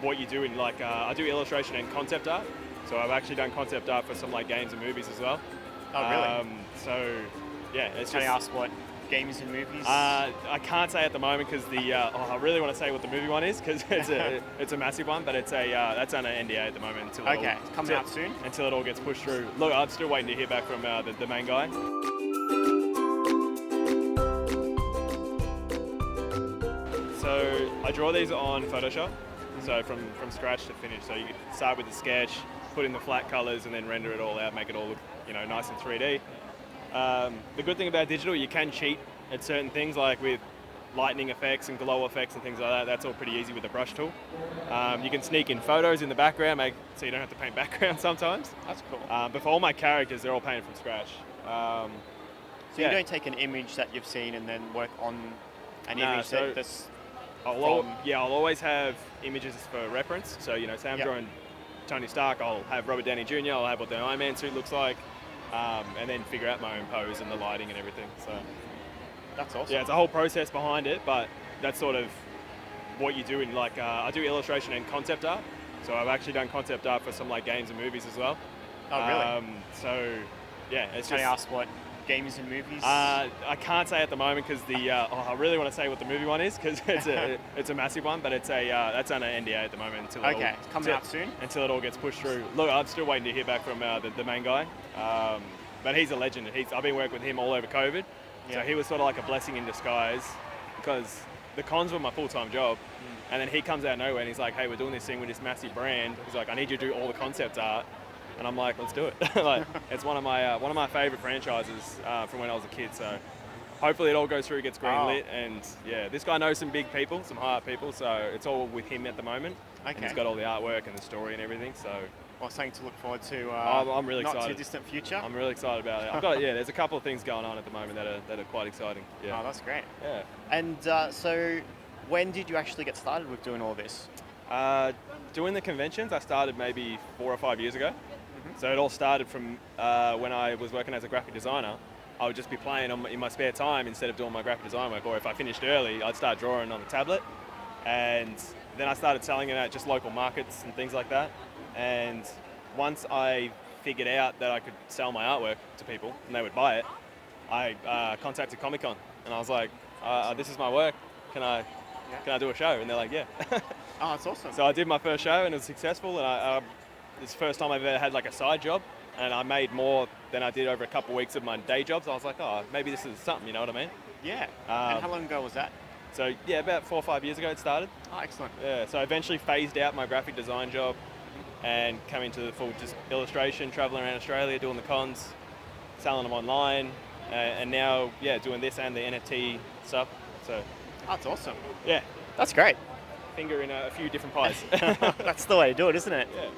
what you do in I do illustration and concept art. So I've actually done concept art for some like games and movies as well. Oh, really? So yeah, it's Can I just. ask what games and movies? I can't say at the moment because I really want to say what the movie one is because it's a massive one, but it's that's under NDA at the moment until Okay, it's coming out soon? until it all gets pushed through. Look, I'm still waiting to hear back from the main guy. So I draw these on Photoshop, so from scratch to finish. So you start with the sketch, put in the flat colors, and then render it all out, make it all look nice in 3D. The good thing about digital, you can cheat at certain things, like with lightning effects and glow effects and things like that. That's all pretty easy with the brush tool. You can sneak in photos in the background, so you don't have to paint background sometimes. That's cool. But for all my characters, they're all painted from scratch. So yeah. you don't take an image that you've seen and then work on an Nah, image so that's I'll always have images for reference. So say I'm drawing Tony Stark, I'll have Robert Downey Jr., I'll have what the Iron Man suit looks like, and then figure out my own pose and the lighting and everything. So that's awesome. yeah, it's a whole process behind it, but that's sort of what you do in I do illustration and concept art. So I've actually done concept art for some like games and movies as well. Oh, really? So yeah, it's Can just. I ask what games and movies? I can't say at the moment because I really want to say what the movie one is because it's a massive one, but it's that's under NDA at the moment until Okay, it's coming out soon? Until it all gets pushed through. Look, I'm still waiting to hear back from the main guy, but he's a legend. I've been working with him all over COVID, so he was sort of like a blessing in disguise because the cons were my full-time job, and then he comes out of nowhere and he's like, "Hey, we're doing this thing with this massive brand." He's like, "I need you to do all the concept art." And I'm like, let's do it. Like, it's one of my favorite franchises from when I was a kid. So hopefully it all goes through, gets green lit, and yeah, this guy knows some big people, some high up people. So it's all with him at the moment. Okay. And he's got all the artwork and the story and everything. So Well, something to look forward to. I'm really not excited. too distant future. I'm really excited about it. There's a couple of things going on at the moment that are quite exciting. Yeah. Oh, that's great. Yeah. And so, when did you actually get started with doing all this? Doing the conventions, I started maybe 4 or 5 years ago. So it all started from when I was working as a graphic designer. I would just be playing in my spare time instead of doing my graphic design work, or if I finished early, I'd start drawing on the tablet. And then I started selling it at just local markets and things like that. And once I figured out that I could sell my artwork to people and they would buy it, I contacted Comic-Con and I was like, this is my work, can I do a show? And they're like, yeah. Oh, that's awesome. So I did my first show and it was successful, and it's the first time I've ever had like a side job, and I made more than I did over a couple of weeks of my day jobs. I was like, oh, maybe this is something, you know what I mean? Yeah. And how long ago was that? So yeah, about 4 or 5 years ago it started. Oh, excellent. Yeah, so I eventually phased out my graphic design job and came into the full just illustration, traveling around Australia, doing the cons, selling them online, and now, doing this and the NFT stuff. So That's awesome. yeah, That's great. finger in a few different pies. That's the way to do it, isn't it? Yeah.